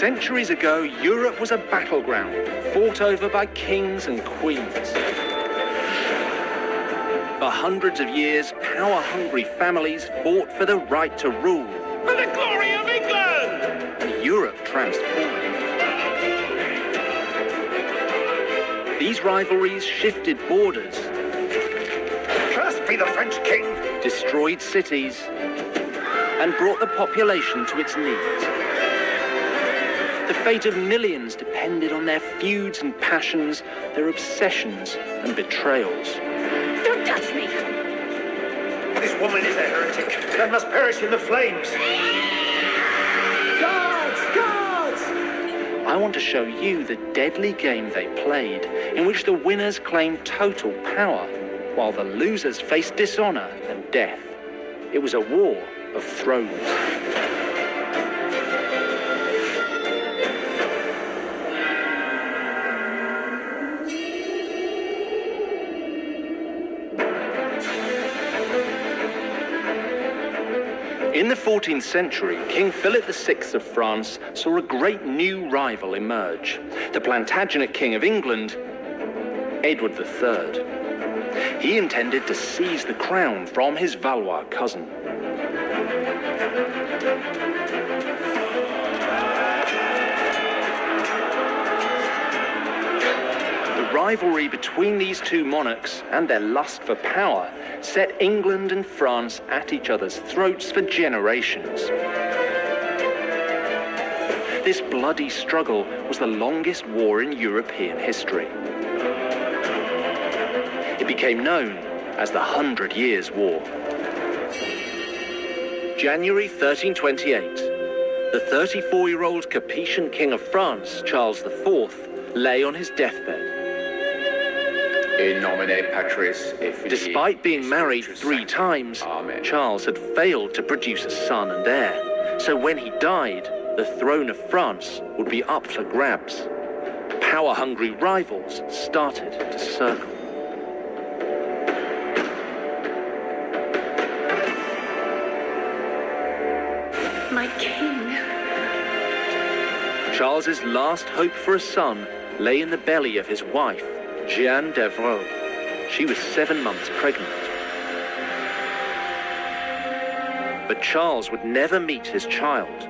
Centuries ago, Europe was a battleground, fought over by kings and queens. For hundreds of years, power-hungry families fought for the right to rule. For the glory of England! And Europe transformed. These rivalries shifted borders, Cursed be the French king! destroyed cities, and brought the population to its knees. The fate of millions depended on their feuds and passions, their obsessions and betrayals. Don't touch me! This woman is a heretic and must perish in the flames. Guards! Guards! I want to show you the deadly game they played, in which the winners claimed total power, while the losers faced dishonor and death. It was a war of thrones. In the 14th century, King Philip VI of France saw a great new rival emerge, the Plantagenet King of England, Edward III. He intended to seize the crown from his Valois cousin. The rivalry between these two monarchs and their lust for power set England and France at each other's throats for generations. This bloody struggle was the longest war in European history. It became known as the 100 Years' War. January 1328. The 34-year-old Capetian King of France, Charles IV, lay on his deathbed. In nomine Patris et Filii. Despite being married 3 times, Amen. Charles had failed to produce a son and heir. So when he died, the throne of France would be up for grabs. Power-hungry rivals started to circle. My king. Charles's last hope for a son lay in the belly of his wife, Jeanne d'Evreux. She was 7 months pregnant. But Charles would never meet his child.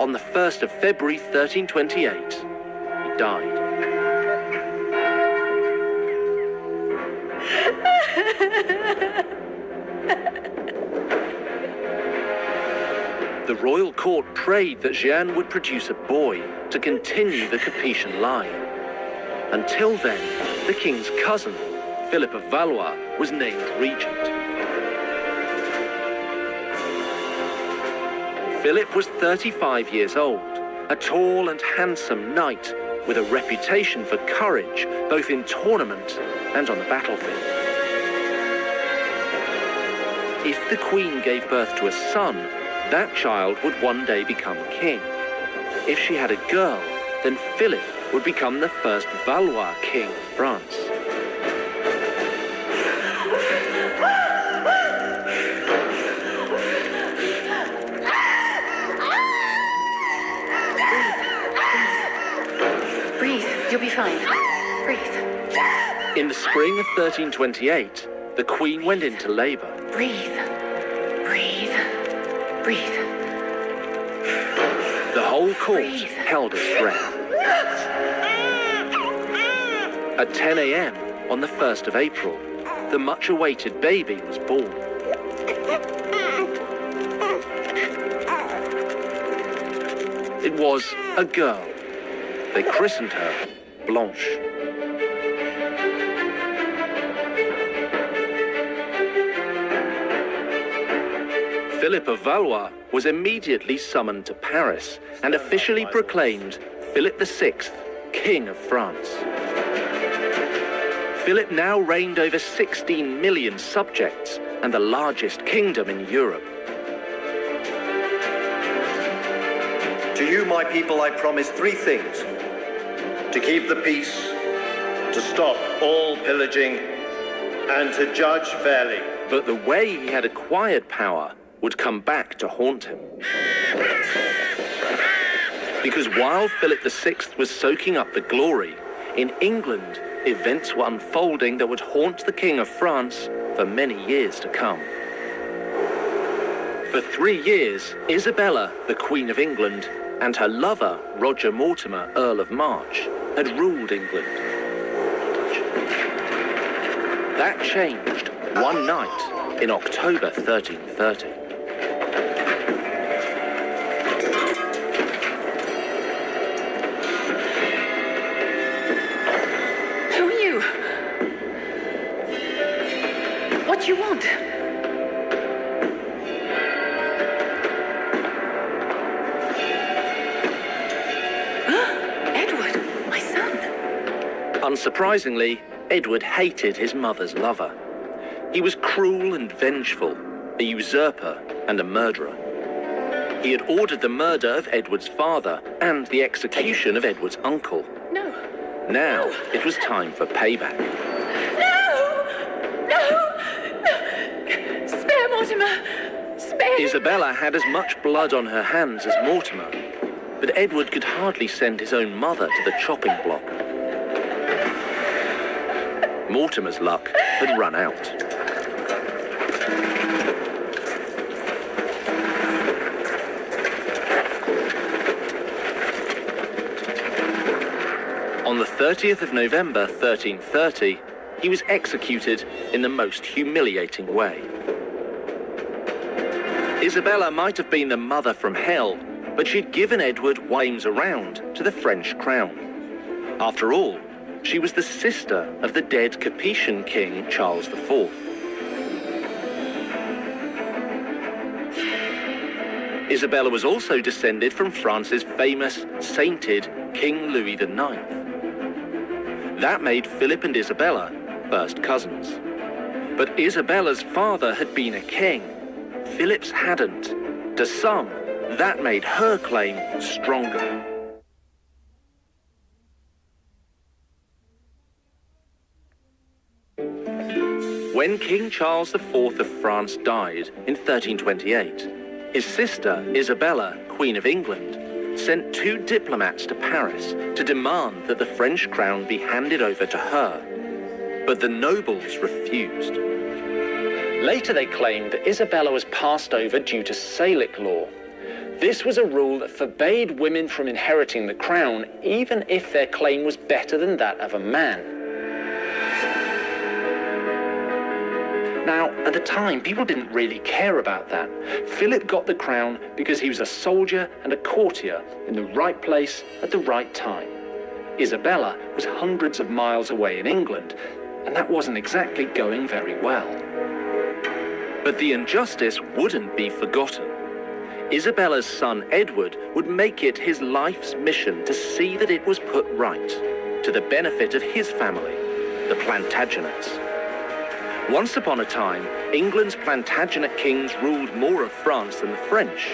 On the 1st of February 1328, he died. The royal court prayed that Jeanne would produce a boy to continue the Capetian line. Until then, the king's cousin, Philip of Valois, was named regent. Philip was 35 years old, a tall and handsome knight with a reputation for courage both in tournament and on the battlefield. If the queen gave birth to a son, that child would one day become king. If she had a girl, then Philip would become the first Valois king of France. Breathe. You'll be fine. Breathe. In the spring of 1328, the queen went into labor. Breathe. Breathe. Breathe. The whole court Breathe. held its breath. At 10 a.m. on the 1st of April, the much-awaited baby was born. It was a girl. They christened her Blanche. Philip of Valois was immediately summoned to Paris and officially proclaimed Philip VI, King of France. Philip now reigned over 16 million subjects and the largest kingdom in Europe. To you, my people, I promise 3 things. To keep the peace, to stop all pillaging, and to judge fairly. But the way he had acquired power would come back to haunt him. Because while Philip VI was soaking up the glory, in England, events were unfolding that would haunt the King of France for many years to come. For 3 years, Isabella, the Queen of England, and her lover, Roger Mortimer, Earl of March, had ruled England. That changed one night in October 1330. Who are you? What do you want? Edward, my son. Unsurprisingly, Edward hated his mother's lover. He was cruel and vengeful, a usurper and a murderer. He had ordered the murder of Edward's father and the execution of Edward's uncle. No. Now it was time for payback. No! No! No! Spare Mortimer! Spare! Isabella had as much blood on her hands as Mortimer, but Edward could hardly send his own mother to the chopping block. Mortimer's luck had run out. On the 30th of November 1330, he was executed in the most humiliating way. Isabella might have been the mother from hell, but she'd given Edward whims around to the French crown. After all, she was the sister of the dead Capetian king Charles IV. Isabella was also descended from France's famous, sainted King Louis IX. That made Philip and Isabella first cousins. But Isabella's father had been a king. Philip's hadn't. To some, that made her claim stronger. When King Charles IV of France died in 1328, his sister, Isabella, Queen of England, sent 2 diplomats to Paris to demand that the French crown be handed over to her. But the nobles refused. Later they claimed that Isabella was passed over due to Salic law. This was a rule that forbade women from inheriting the crown, even if their claim was better than that of a man. Now, at the time, people didn't really care about that. Philip got the crown because he was a soldier and a courtier in the right place at the right time. Isabella was hundreds of miles away in England, and that wasn't exactly going very well. But the injustice wouldn't be forgotten. Isabella's son Edward would make it his life's mission to see that it was put right, to the benefit of his family, the Plantagenets. Once upon a time, England's Plantagenet kings ruled more of France than the French.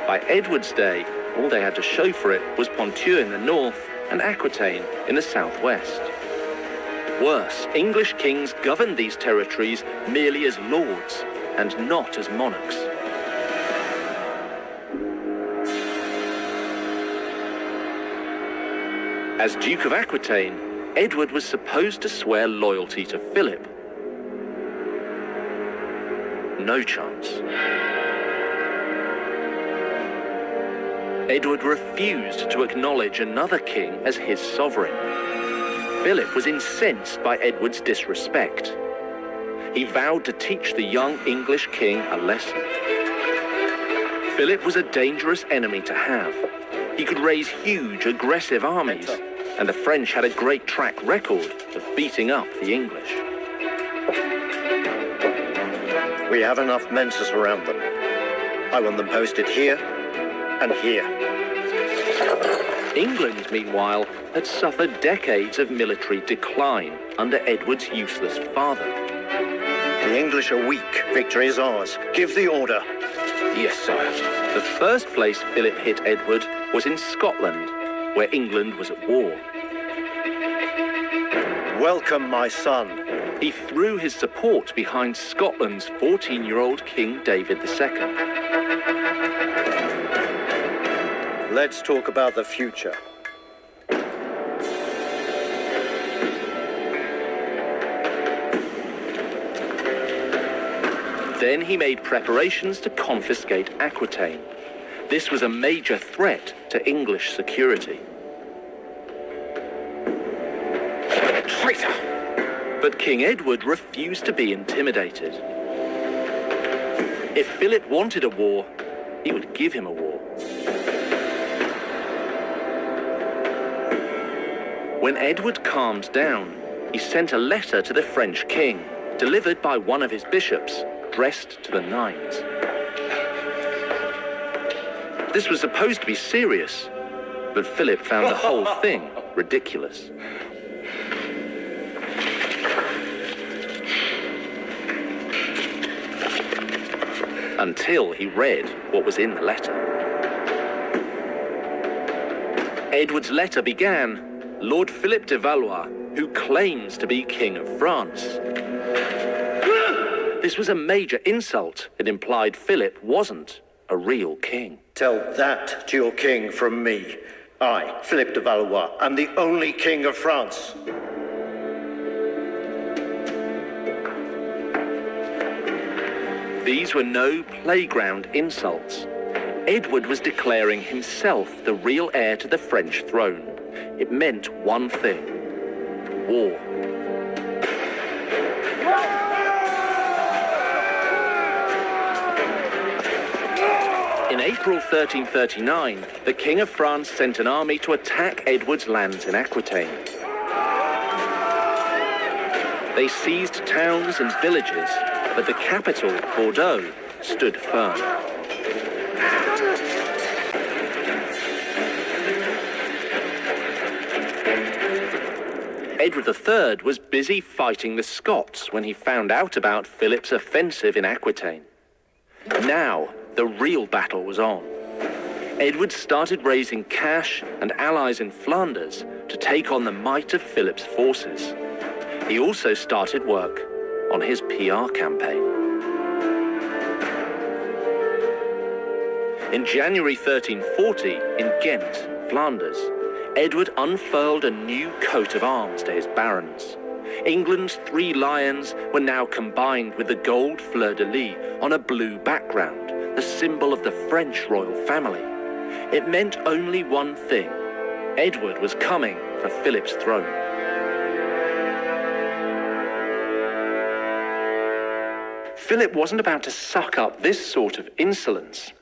By Edward's day, all they had to show for it was Ponthieu in the north and Aquitaine in the southwest. Worse, English kings governed these territories merely as lords and not as monarchs. As Duke of Aquitaine, Edward was supposed to swear loyalty to Philip. No chance. Edward refused to acknowledge another king as his sovereign. Philip was incensed by Edward's disrespect. He vowed to teach the young English king a lesson. Philip was a dangerous enemy to have. He could raise huge, aggressive armies, and the French had a great track record of beating up the English. We have enough men to surround them. I want them posted here and here. England, meanwhile, had suffered decades of military decline under Edward's useless father. The English are weak. Victory is ours. Give the order. Yes, sir. The first place Philip hit Edward was in Scotland, where England was at war. Welcome, my son. He threw his support behind Scotland's 14-year-old King David II. Let's talk about the future. Then he made preparations to confiscate Aquitaine. This was a major threat to English security. Traitor! But King Edward refused to be intimidated. If Philip wanted a war, he would give him a war. When Edward calmed down, he sent a letter to the French king, delivered by one of his bishops, dressed to the nines. This was supposed to be serious, but Philip found the whole thing ridiculous. Until he read what was in the letter. Edward's letter began, Lord Filip de Valois, who claims to be King of France. This was a major insult. It implied Philip wasn't a real king. Tell that to your king from me. I, Filip de Valois, am the only king of France. These were no playground insults. Edward was declaring himself the real heir to the French throne. It meant one thing: war. In April 1339, the King of France sent an army to attack Edward's lands in Aquitaine. They seized towns and villages, but the capital, Bordeaux, stood firm. Edward III was busy fighting the Scots when he found out about Philip's offensive in Aquitaine. Now, the real battle was on. Edward started raising cash and allies in Flanders to take on the might of Philip's forces. He also started work on his PR campaign. In January 1340, in Ghent, Flanders, Edward unfurled a new coat of arms to his barons. England's 3 lions were now combined with the gold fleur-de-lis on a blue background, the symbol of the French royal family. It meant only one thing: Edward was coming for Philip's throne. Philip wasn't about to suck up this sort of insolence.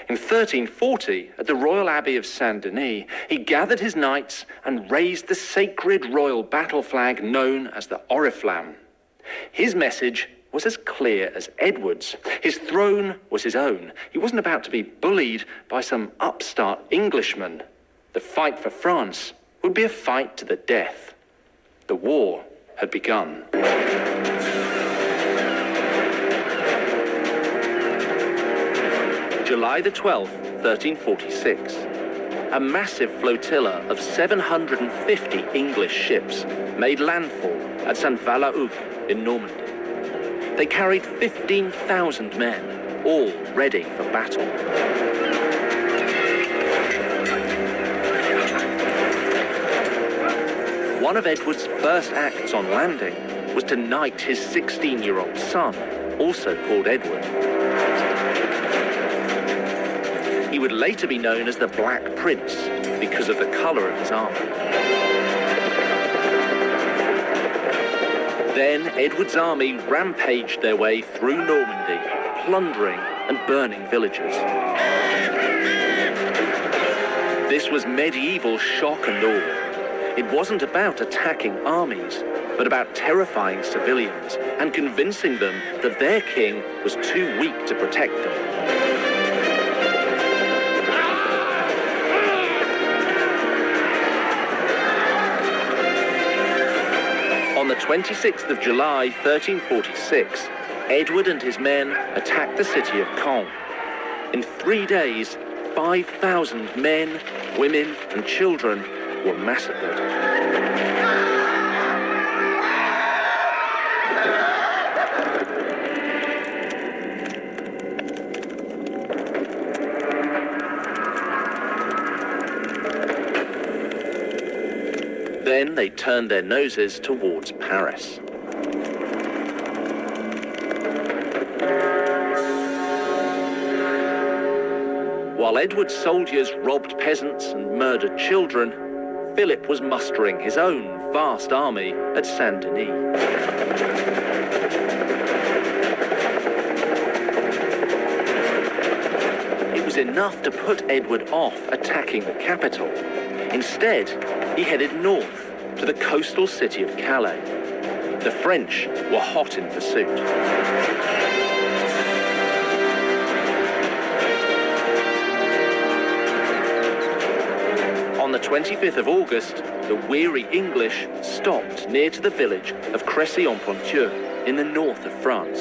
In 1340, at the Royal Abbey of Saint-Denis, he gathered his knights and raised the sacred royal battle flag known as the Oriflamme. His message was as clear as Edward's. His throne was his own. He wasn't about to be bullied by some upstart Englishman. The fight for France would be a fight to the death. The war had begun. July the 12th, 1346. A massive flotilla of 750 English ships made landfall at Saint-Valois in Normandy. They carried 15,000 men, all ready for battle. One of Edward's first acts on landing was to knight his 16-year-old son, also called Edward. He would later be known as the Black Prince because of the colour of his armour. Then Edward's army rampaged their way through Normandy, plundering and burning villages. This was medieval shock and awe. It wasn't about attacking armies, but about terrifying civilians and convincing them that their king was too weak to protect them. On the 26th of July, 1346, Edward and his men attacked the city of Caen. In 3 days, 5,000 men, women, and children were massacred. Then they turned their noses towards Paris. While Edward's soldiers robbed peasants and murdered children, Philip was mustering his own vast army at Saint-Denis. It was enough to put Edward off attacking the capital. Instead, he headed north to the coastal city of Calais. The French were hot in pursuit. On the 25th of August, the weary English stopped near to the village of Crécy-en-Ponthieu in the north of France.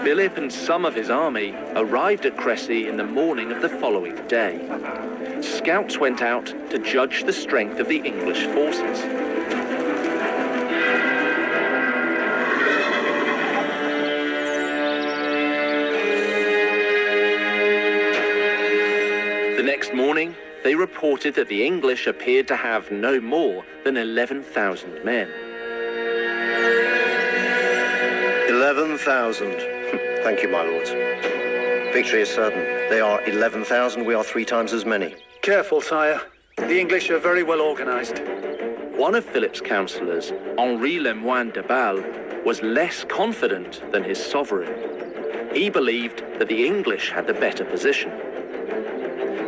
Philip and some of his army arrived at Crécy in the morning of the following day. Scouts went out to judge the strength of the English forces. The next morning, they reported that the English appeared to have no more than 11,000 men. 11,000. Thank you, my lords. Victory is certain. They are 11,000, we are 3 times as many. Careful, sire. The English are very well organized. One of Philip's councillors, Henri Lemoine de Bal, was less confident than his sovereign. He believed that the English had the better position.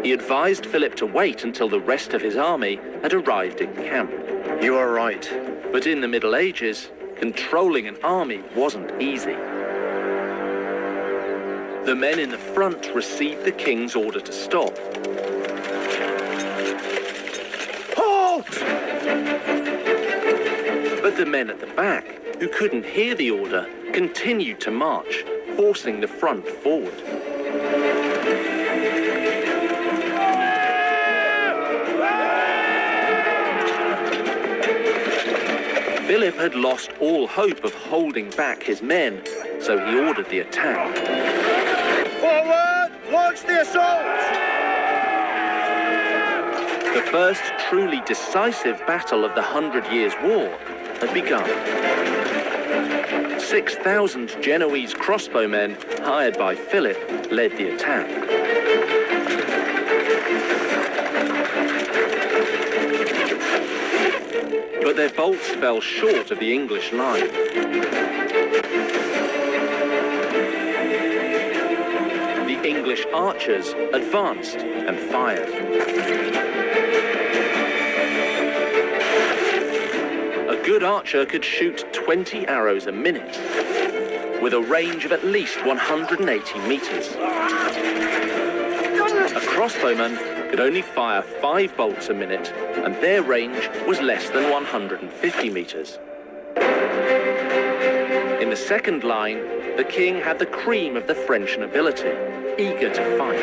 He advised Philip to wait until the rest of his army had arrived in camp. You are right. But in the Middle Ages, controlling an army wasn't easy. The men in the front received the king's order to stop. Halt! But the men at the back, who couldn't hear the order, continued to march, forcing the front forward. Philip had lost all hope of holding back his men, so he ordered the attack. Forward! Launch the assault! The first truly decisive battle of the 100 Years' War had begun. 6,000 Genoese crossbowmen, hired by Philip, led the attack. But their bolts fell short of the English line. The English archers advanced and fired. A good archer could shoot 20 arrows a minute, with a range of at least 180 meters. A crossbowman could only fire 5 bolts a minute, and their range was less than 150 meters. In the second line, the king had the cream of the French nobility, eager to fight.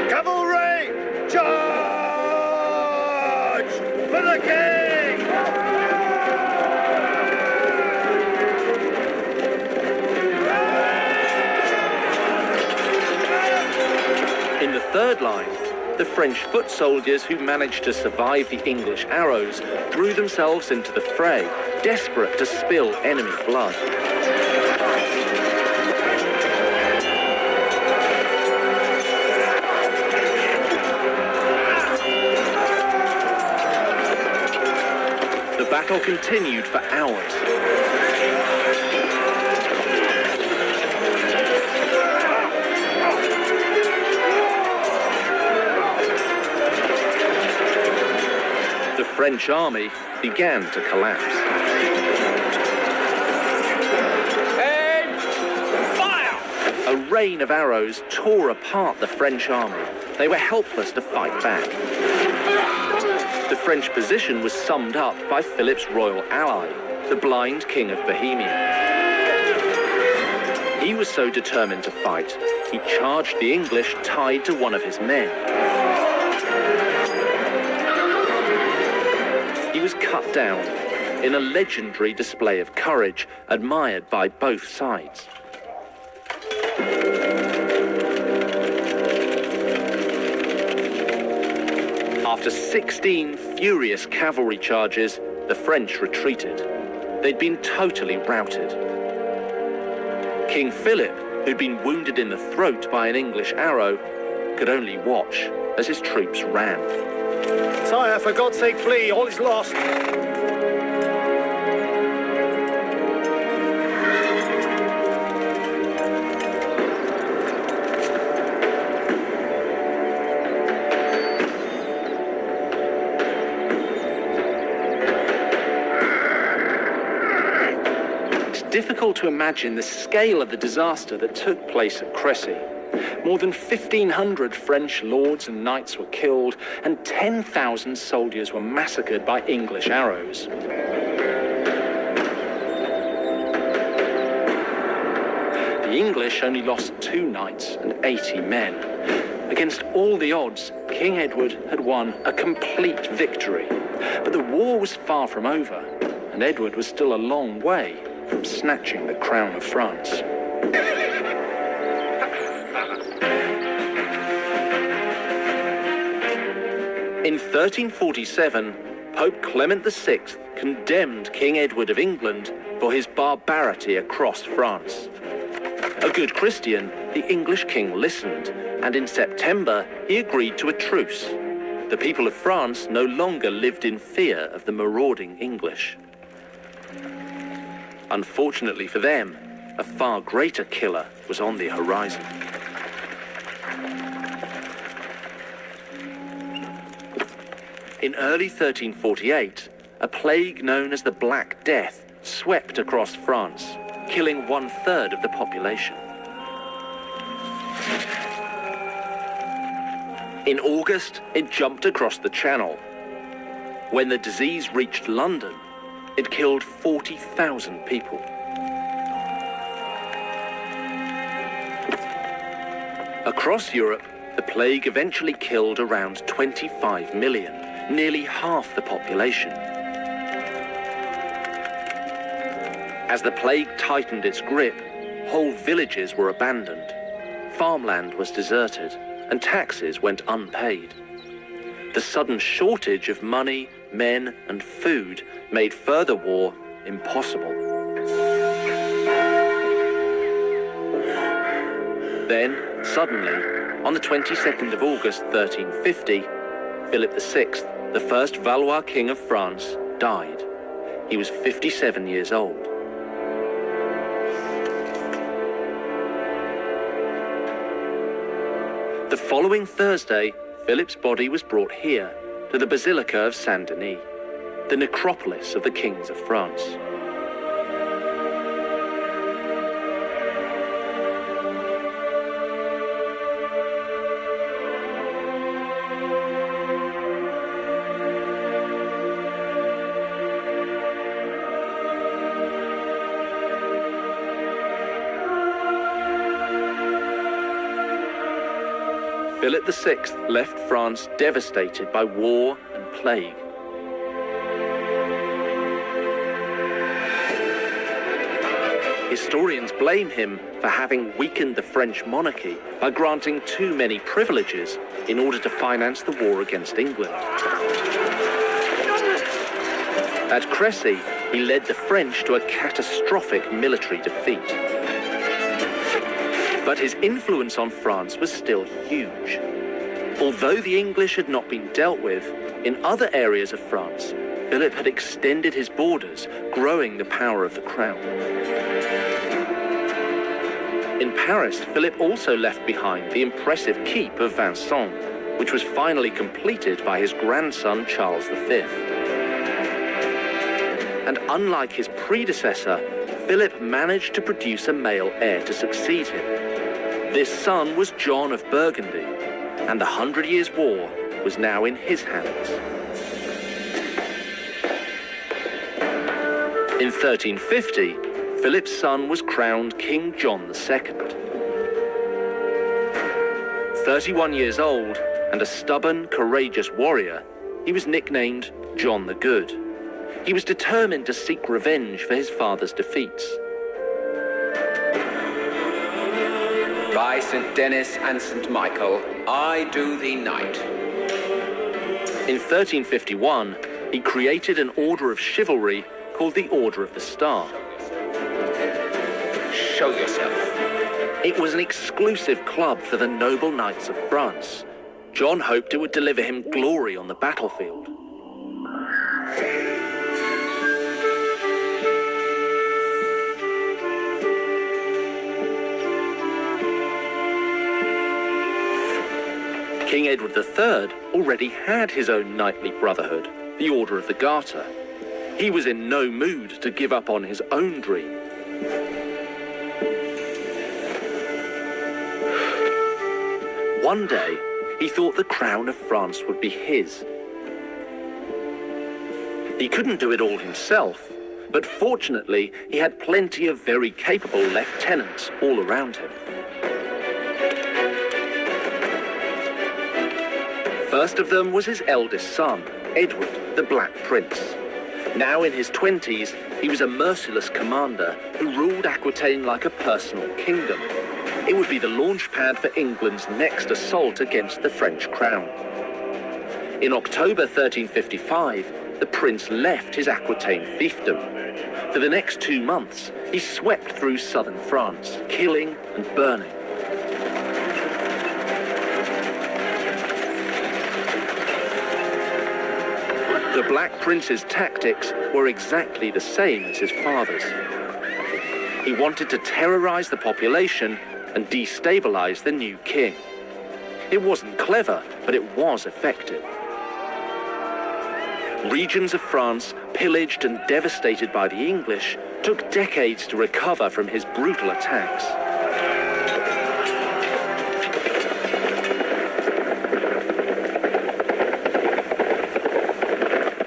Cavalry! Charge! For the king! In the third line, the French foot soldiers who managed to survive the English arrows threw themselves into the fray, desperate to spill enemy blood. The battle continued for hours. The French army began to collapse. Aim! Fire! A rain of arrows tore apart the French army. They were helpless to fight back. The French position was summed up by Philip's royal ally, the blind King of Bohemia. He was so determined to fight, he charged the English tied to one of his men. He was cut down. in a legendary display of courage admired by both sides. After 16 furious cavalry charges, the French retreated. They'd been totally routed. King Philip, who'd been wounded in the throat by an English arrow, could only watch as his troops ran. Sire, for God's sake, flee. All is lost. Difficult to imagine the scale of the disaster that took place at Crécy. More than 1,500 French lords and knights were killed, and 10,000 soldiers were massacred by English arrows. The English only lost 2 knights and 80 men. Against all the odds, King Edward had won a complete victory. But the war was far from over, and Edward was still a long way from snatching the crown of France. In 1347, Pope Clement VI condemned King Edward of England for his barbarity across France. A good Christian, the English king listened, and in September he agreed to a truce. The people of France no longer lived in fear of the marauding English. Unfortunately for them, a far greater killer was on the horizon. In early 1348, a plague known as the Black Death swept across France, killing 1/3 of the population. In August, it jumped across the Channel. When the disease reached London, it killed 40,000 people. Across Europe, the plague eventually killed around 25 million, nearly half the population. As the plague tightened its grip, whole villages were abandoned, farmland was deserted, and taxes went unpaid. The sudden shortage of money, men, and food made further war impossible. Then, suddenly, on the 22nd of August 1350, Philip VI, the first Valois king of France, died. He was 57 years old. The following Thursday, Philip's body was brought here, to the Basilica of Saint-Denis, the necropolis of the kings of France. Philip VI left France devastated by war and plague. Historians blame him for having weakened the French monarchy by granting too many privileges in order to finance the war against England. At Crécy, he led the French to a catastrophic military defeat. But his influence on France was still huge. Although the English had not been dealt with, in other areas of France, Philip had extended his borders, growing the power of the crown. In Paris, Philip also left behind the impressive keep of Vincennes, which was finally completed by his grandson Charles V. And unlike his predecessor, Philip managed to produce a male heir to succeed him. This son was John of Burgundy, and the 100 Years' War was now in his hands. In 1350, Philip's son was crowned King John II. 31 years old and a stubborn, courageous warrior, he was nicknamed John the Good. He was determined to seek revenge for his father's defeats. By St. Denis and St. Michael, I do thee knight. In 1351, he created an order of chivalry called the Order of the Star. Show yourself. It was an exclusive club for the noble knights of France. John hoped it would deliver him glory on the battlefield. King Edward III already had his own knightly brotherhood, the Order of the Garter. He was in no mood to give up on his own dream. One day, he thought the crown of France would be his. He couldn't do it all himself, but fortunately, he had plenty of very capable lieutenants all around him. First of them was his eldest son, Edward, the Black Prince. Now in his 20s, he was a merciless commander who ruled Aquitaine like a personal kingdom. It would be the launchpad for England's next assault against the French crown. In October 1355, the prince left his Aquitaine fiefdom. For the next 2 months, he swept through southern France, killing and burning. The Black Prince's tactics were exactly the same as his father's. He wanted to terrorize the population and destabilize the new king. It wasn't clever, but it was effective. Regions of France, pillaged and devastated by the English, took decades to recover from his brutal attacks.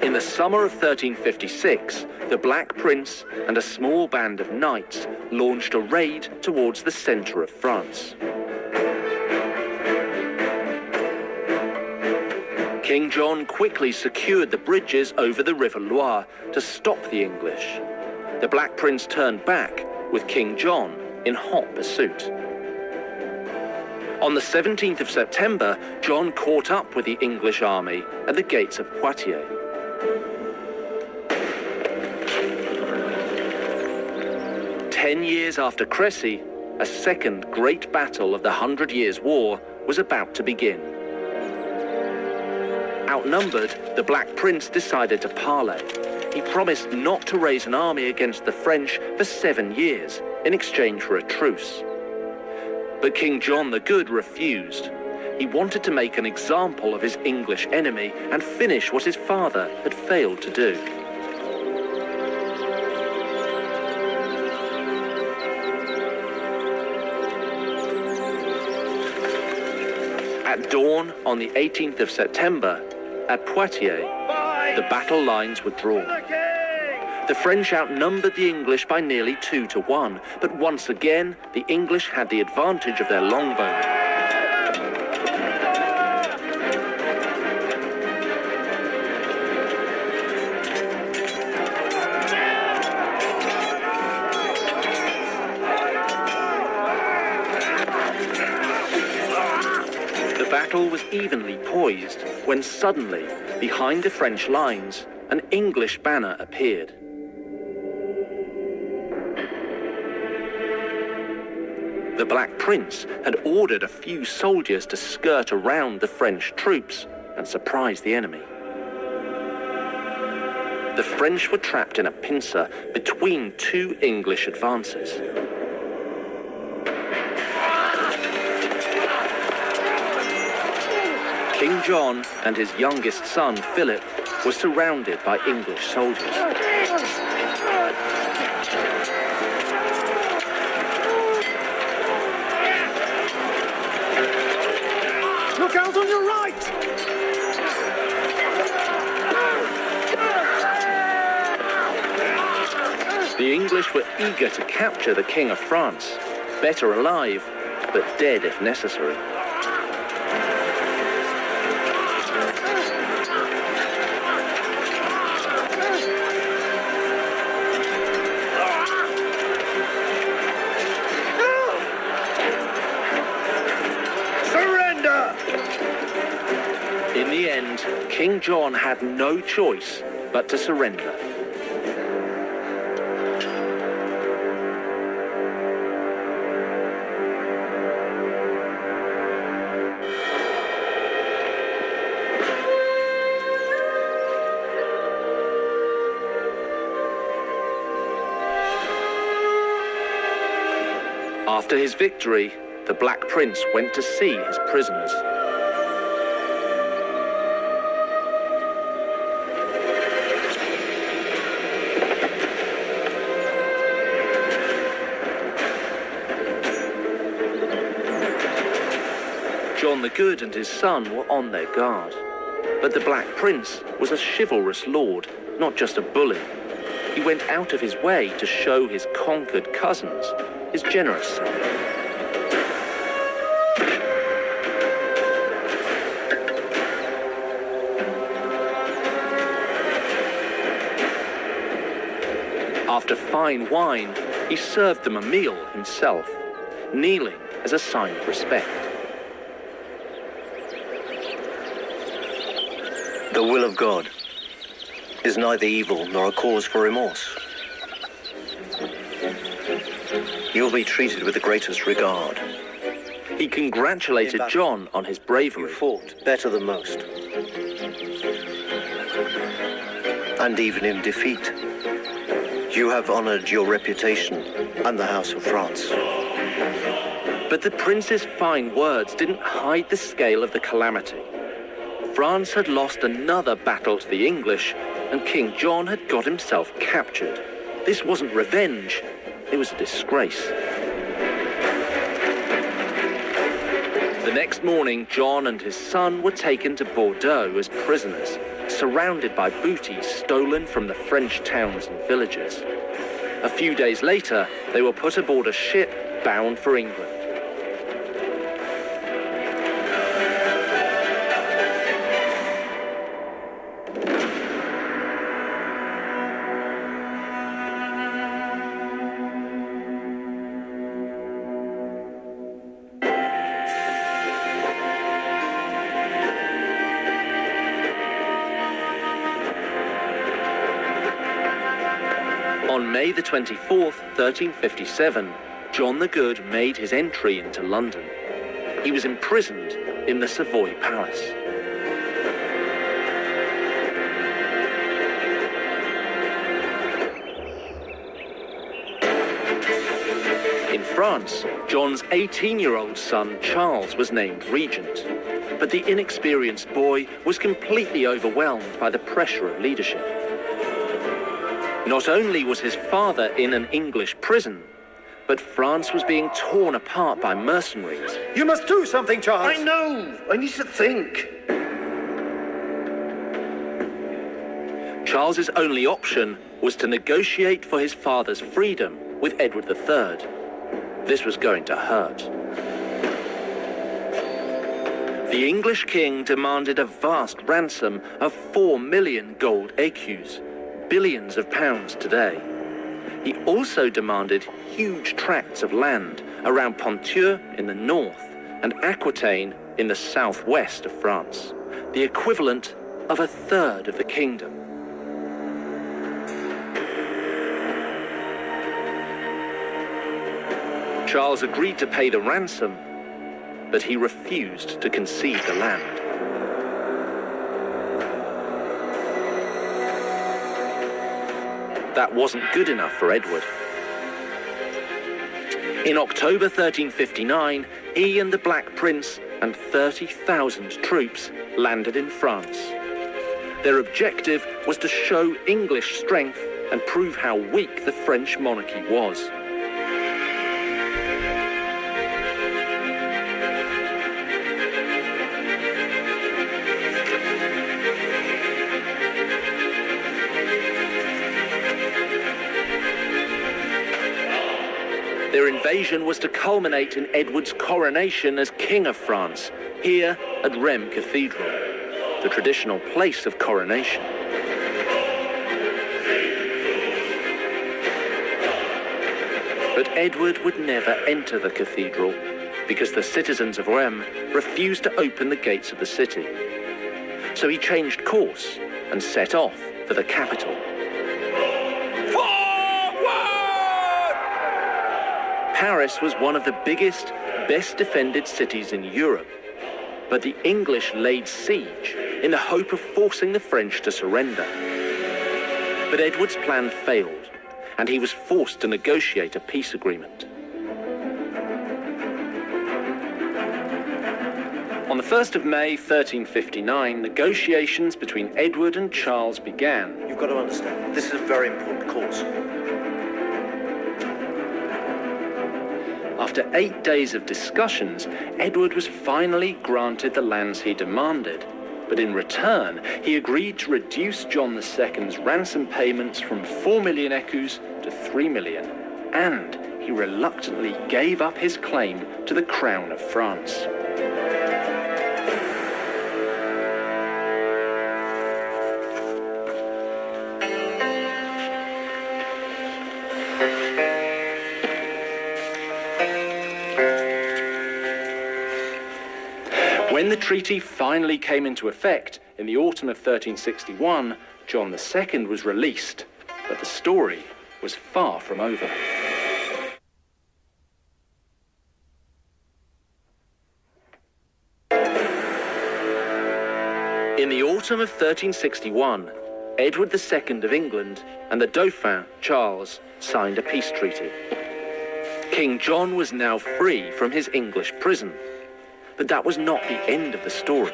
In the summer of 1356, the Black Prince and a small band of knights launched a raid towards the center of France. King John quickly secured the bridges over the River Loire to stop the English. The Black Prince turned back, with King John in hot pursuit. On the 17th of September, John caught up with the English army at the gates of Poitiers. Ten years after Crécy, a second great battle of the 100 Years' War was about to begin. Outnumbered, the Black Prince decided to parley. He promised not to raise an army against the French for 7 years in exchange for a truce. But King John the Good refused. He wanted to make an example of his English enemy and finish what his father had failed to do. At dawn on the 18th of September, at Poitiers, the battle lines were drawn. The French outnumbered the English by nearly 2 to 1, but once again, the English had the advantage of their longbowmen. The battle was evenly poised when suddenly, behind the French lines, an English banner appeared. The Black Prince had ordered a few soldiers to skirt around the French troops and surprise the enemy. The French were trapped in a pincer between 2 English advances. King John and his youngest son, Philip, were surrounded by English soldiers. Look out on your right! The English were eager to capture the King of France, better alive, but dead if necessary. Traitor! In the end, King John had no choice but to surrender. After his victory, the Black Prince went to see his prisoners. John the Good and his son were on their guard. But the Black Prince was a chivalrous lord, not just a bully. He went out of his way to show his conquered cousins his generous side. After fine wine, he served them a meal himself, kneeling as a sign of respect. The will of God is neither evil nor a cause for remorse. You will be treated with the greatest regard. He congratulated John on his bravery. You fought better than most. And even in defeat, you have honored your reputation and the House of France. But the prince's fine words didn't hide the scale of the calamity. France had lost another battle to the English, and King John had got himself captured. This wasn't revenge, it was a disgrace. The next morning, John and his son were taken to Bordeaux as prisoners, surrounded by booty stolen from the French towns and villages. A few days later, they were put aboard a ship bound for England. On May the 24th, 1357, John the Good made his entry into London. He was imprisoned in the Savoy Palace. In France, John's 18-year-old son Charles was named regent, but the inexperienced boy was completely overwhelmed by the pressure of leadership. Not only was his father in an English prison, but France was being torn apart by mercenaries. You must do something, Charles. I know! I need to think. Charles's only option was to negotiate for his father's freedom with Edward III. This was going to hurt. The English king demanded a vast ransom of 4 million gold écus, billions of pounds today. He also demanded huge tracts of land around Ponthieu in the north and Aquitaine in the southwest of France, the equivalent of a third of the kingdom. Charles agreed to pay the ransom, but he refused to concede the land. That wasn't good enough for Edward. In October 1359, he and the Black Prince and 30,000 troops landed in France. Their objective was to show English strength and prove how weak the French monarchy was. Their invasion was to culminate in Edward's coronation as King of France, here at Rheims Cathedral, the traditional place of coronation. But Edward would never enter the cathedral. because the citizens of Rheims refused to open the gates of the city. So he changed course and set off for the capital. Forward! Paris was one of the biggest, best defended cities in Europe, but the English laid siege in the hope of forcing the French to surrender. But Edward's plan failed, and he was forced to negotiate a peace agreement. On the 1st of May 1359, negotiations between Edward and Charles began. You've got to understand, this is a very important cause. After 8 days of discussions, Edward was finally granted the lands he demanded. But in return, he agreed to reduce John II's ransom payments from 4 million écus to 3 million, and he reluctantly gave up his claim to the crown of France. When the treaty finally came into effect in the autumn of 1361, John II was released, but the story was far from over. In the autumn of 1361, Edward II of England and the Dauphin, Charles, signed a peace treaty. King John was now free from his English prison. But that was not the end of the story.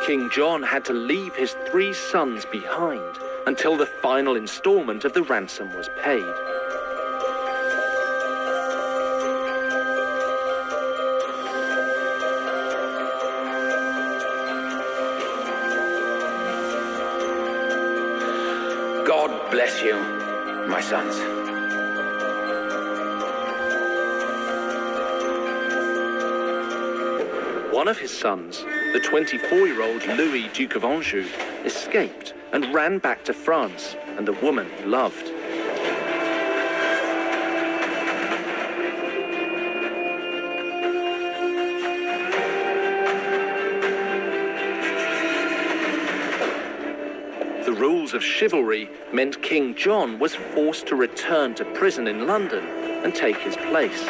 King John had to leave his 3 sons behind until the final installment of the ransom was paid. God bless you, my sons. One of his sons, the 24-year-old Louis, Duke of Anjou, escaped and ran back to France and the woman he loved. The rules of chivalry meant King John was forced to return to prison in London and take his place.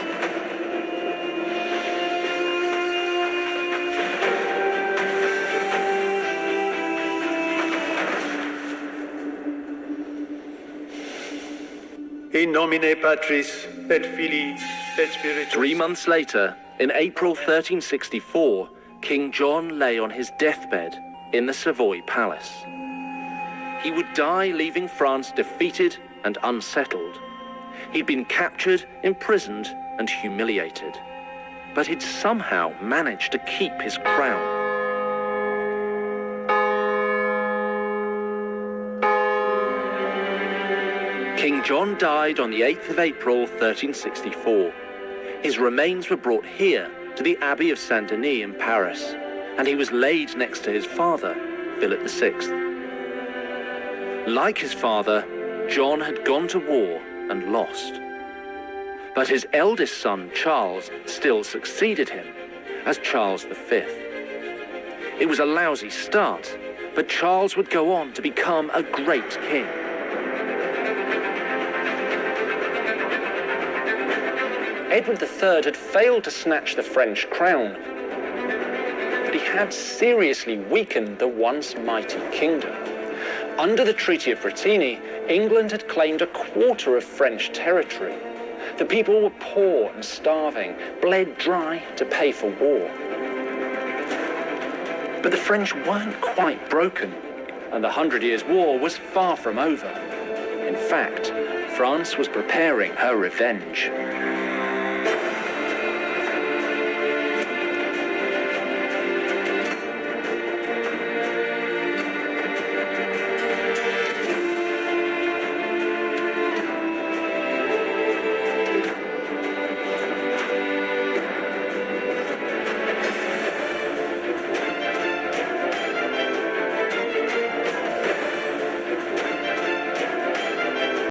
In nomine Patris et Filii et Spiritus. 3 months later, in April 1364, King John lay on his deathbed in the Savoy Palace. He would die leaving France defeated and unsettled. He'd been captured, imprisoned, and humiliated. But he'd somehow managed to keep his crown. King John died on the 8th of April, 1364. His remains were brought here to the Abbey of Saint-Denis in Paris, and he was laid next to his father, Philip VI. Like his father, John had gone to war and lost. But his eldest son, Charles, still succeeded him as Charles V. It was a lousy start, but Charles would go on to become a great king. Edward III had failed to snatch the French crown, but he had seriously weakened the once mighty kingdom. Under the Treaty of Bretigny, England had claimed a quarter of French territory. The people were poor and starving, bled dry to pay for war. But the French weren't quite broken, and the 100 Years' War was far from over. In fact, France was preparing her revenge.